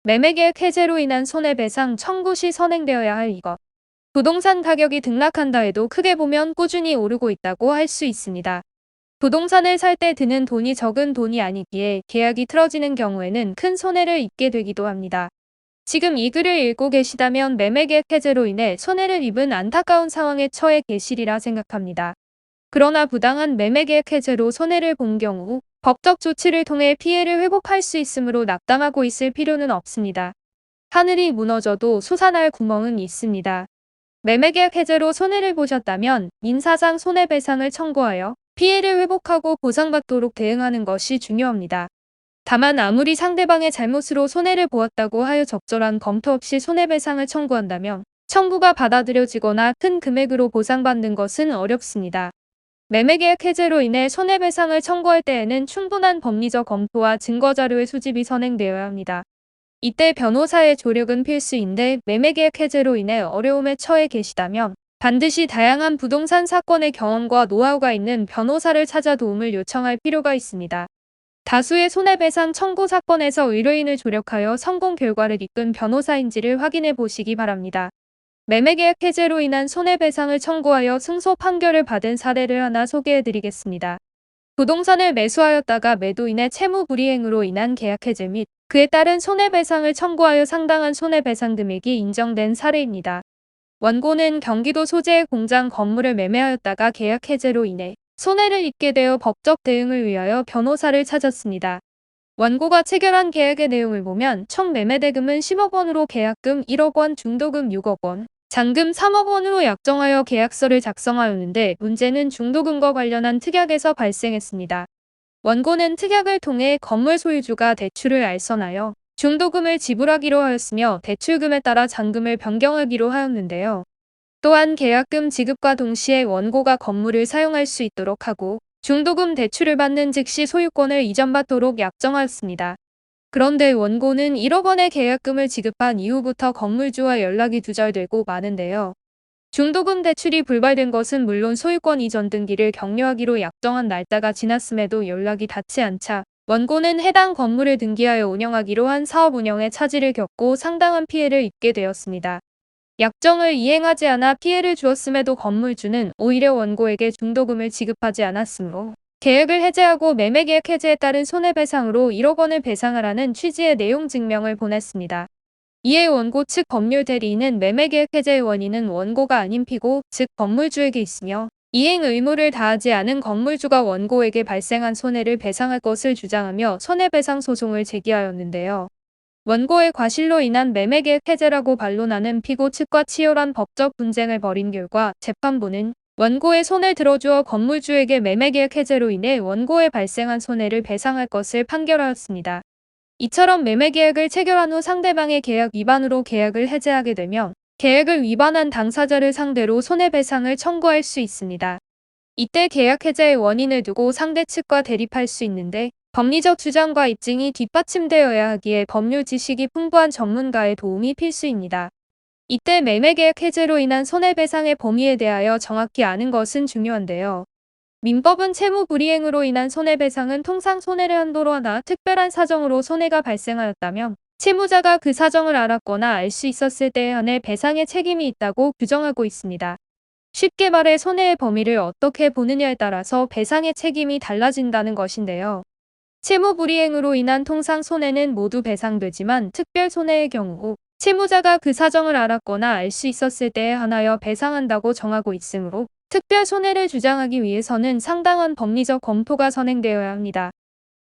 매매계획 해제로 인한 손해배상 청구 시 선행되어야 할 이것. 부동산 가격이 등락한다 해도 크게 보면 꾸준히 오르고 있다고 할 수 있습니다. 부동산을 살 때 드는 돈이 적은 돈이 아니기에 계약이 틀어지는 경우에는 큰 손해를 입게 되기도 합니다. 지금 이 글을 읽고 계시다면 매매계획 해제로 인해 손해를 입은 안타까운 상황에 처해 계시리라 생각합니다. 그러나 부당한 매매계획 해제로 손해를 본 경우 법적 조치를 통해 피해를 회복할 수 있으므로 낙담하고 있을 필요는 없습니다. 하늘이 무너져도 솟아날 구멍은 있습니다. 매매계획 해제로 손해를 보셨다면 민사상 손해배상을 청구하여 피해를 회복하고 보상받도록 대응하는 것이 중요합니다. 다만 아무리 상대방의 잘못으로 손해를 보았다고 하여 적절한 검토 없이 손해배상을 청구한다면 청구가 받아들여지거나 큰 금액으로 보상받는 것은 어렵습니다. 매매계획 해제로 인해 손해배상을 청구할 때에는 충분한 법리적 검토와 증거자료의 수집이 선행되어야 합니다. 이때 변호사의 조력은 필수인데 매매계획 해제로 인해 어려움에 처해 계시다면 반드시 다양한 부동산 사건의 경험과 노하우가 있는 변호사를 찾아 도움을 요청할 필요가 있습니다. 다수의 손해배상 청구 사건에서 의뢰인을 조력하여 성공 결과를 이끈 변호사인지를 확인해 보시기 바랍니다. 매매계획 해제로 인한 손해배상을 청구하여 승소 판결을 받은 사례를 하나 소개해 드리겠습니다. 부동산을 매수하였다가 매도인의 채무불이행으로 인한 계약 해제 및 그에 따른 손해배상을 청구하여 상당한 손해배상 금액이 인정된 사례입니다. 원고는 경기도 소재의 공장 건물을 매매하였다가 계약 해제로 인해 손해를 입게 되어 법적 대응을 위하여 변호사를 찾았습니다. 원고가 체결한 계약의 내용을 보면 총 매매대금은 10억 원으로 계약금 1억 원, 중도금 6억 원, 잔금 3억 원으로 약정하여 계약서를 작성하였는데 문제는 중도금과 관련한 특약에서 발생했습니다. 원고는 특약을 통해 건물 소유주가 대출을 알선하여 중도금을 지불하기로 하였으며 대출금에 따라 잔금을 변경하기로 하였는데요. 또한 계약금 지급과 동시에 원고가 건물을 사용할 수 있도록 하고 중도금 대출을 받는 즉시 소유권을 이전받도록 약정하였습니다. 그런데 원고는 1억 원의 계약금을 지급한 이후부터 건물주와 연락이 두절되고 마는데요. 중도금 대출이 불발된 것은 물론 소유권 이전 등기를 격려하기로 약정한 날짜가 지났음에도 연락이 닿지 않자 원고는 해당 건물을 등기하여 운영하기로 한 사업 운영에 차질을 겪고 상당한 피해를 입게 되었습니다. 약정을 이행하지 않아 피해를 주었음에도 건물주는 오히려 원고에게 중도금을 지급하지 않았으므로 계약을 해제하고 매매계약 해제에 따른 손해배상으로 1억 원을 배상하라는 취지의 내용 증명을 보냈습니다. 이에 원고 측 법률 대리인은 매매계약 해제의 원인은 원고가 아닌 피고, 즉 건물주에게 있으며 이행 의무를 다하지 않은 건물주가 원고에게 발생한 손해를 배상할 것을 주장하며 손해배상 소송을 제기하였는데요. 원고의 과실로 인한 매매계약 해제라고 반론하는 피고 측과 치열한 법적 분쟁을 벌인 결과 재판부는 원고의 손을 들어주어 건물주에게 매매계약 해제로 인해 원고에 발생한 손해를 배상할 것을 판결하였습니다. 이처럼 매매계약을 체결한 후 상대방의 계약 위반으로 계약을 해제하게 되면 계약을 위반한 당사자를 상대로 손해배상을 청구할 수 있습니다. 이때 계약 해제의 원인을 두고 상대 측과 대립할 수 있는데 법리적 주장과 입증이 뒷받침되어야 하기에 법률 지식이 풍부한 전문가의 도움이 필수입니다. 이때 매매계약 해제로 인한 손해배상의 범위에 대하여 정확히 아는 것은 중요한데요. 민법은 채무불이행으로 인한 손해배상은 통상 손해를 한도로 하나 특별한 사정으로 손해가 발생하였다면 채무자가 그 사정을 알았거나 알 수 있었을 때에 한해 배상의 책임이 있다고 규정하고 있습니다. 쉽게 말해 손해의 범위를 어떻게 보느냐에 따라서 배상의 책임이 달라진다는 것인데요. 채무불이행으로 인한 통상 손해는 모두 배상되지만 특별 손해의 경우 채무자가 그 사정을 알았거나 알 수 있었을 때에 한하여 배상한다고 정하고 있으므로 특별 손해를 주장하기 위해서는 상당한 법리적 검토가 선행되어야 합니다.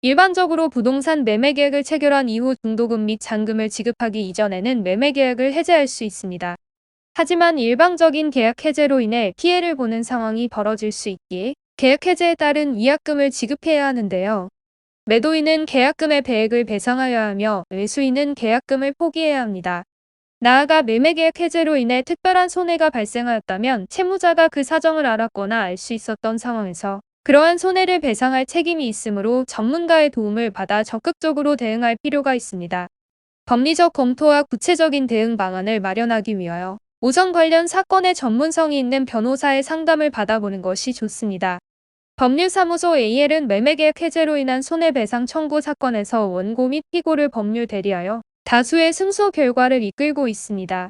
일반적으로 부동산 매매계약을 체결한 이후 중도금 및 잔금을 지급하기 이전에는 매매계약을 해제할 수 있습니다. 하지만 일방적인 계약 해제로 인해 피해를 보는 상황이 벌어질 수 있기에 계약 해제에 따른 위약금을 지급해야 하는데요. 매도인은 계약금의 배액을 배상하여야 하며 매수인은 계약금을 포기해야 합니다. 나아가 매매계약 해제로 인해 특별한 손해가 발생하였다면 채무자가 그 사정을 알았거나 알 수 있었던 상황에서 그러한 손해를 배상할 책임이 있으므로 전문가의 도움을 받아 적극적으로 대응할 필요가 있습니다. 법리적 검토와 구체적인 대응 방안을 마련하기 위하여 우선 관련 사건의 전문성이 있는 변호사의 상담을 받아보는 것이 좋습니다. 법률사무소 AL은 매매계약 해제로 인한 손해배상 청구 사건에서 원고 및 피고를 법률 대리하여 다수의 승소 결과를 이끌고 있습니다.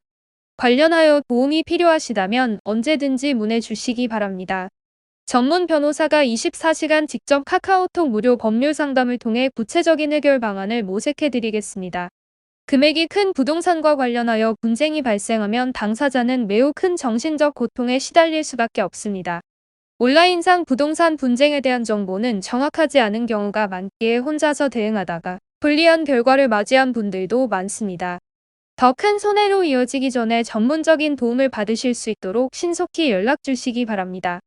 관련하여 도움이 필요하시다면 언제든지 문의 주시기 바랍니다. 전문 변호사가 24시간 직접 카카오톡 무료 법률 상담을 통해 구체적인 해결 방안을 모색해 드리겠습니다. 금액이 큰 부동산과 관련하여 분쟁이 발생하면 당사자는 매우 큰 정신적 고통에 시달릴 수밖에 없습니다. 온라인상 부동산 분쟁에 대한 정보는 정확하지 않은 경우가 많기에 혼자서 대응하다가 불리한 결과를 맞이한 분들도 많습니다. 더 큰 손해로 이어지기 전에 전문적인 도움을 받으실 수 있도록 신속히 연락 주시기 바랍니다.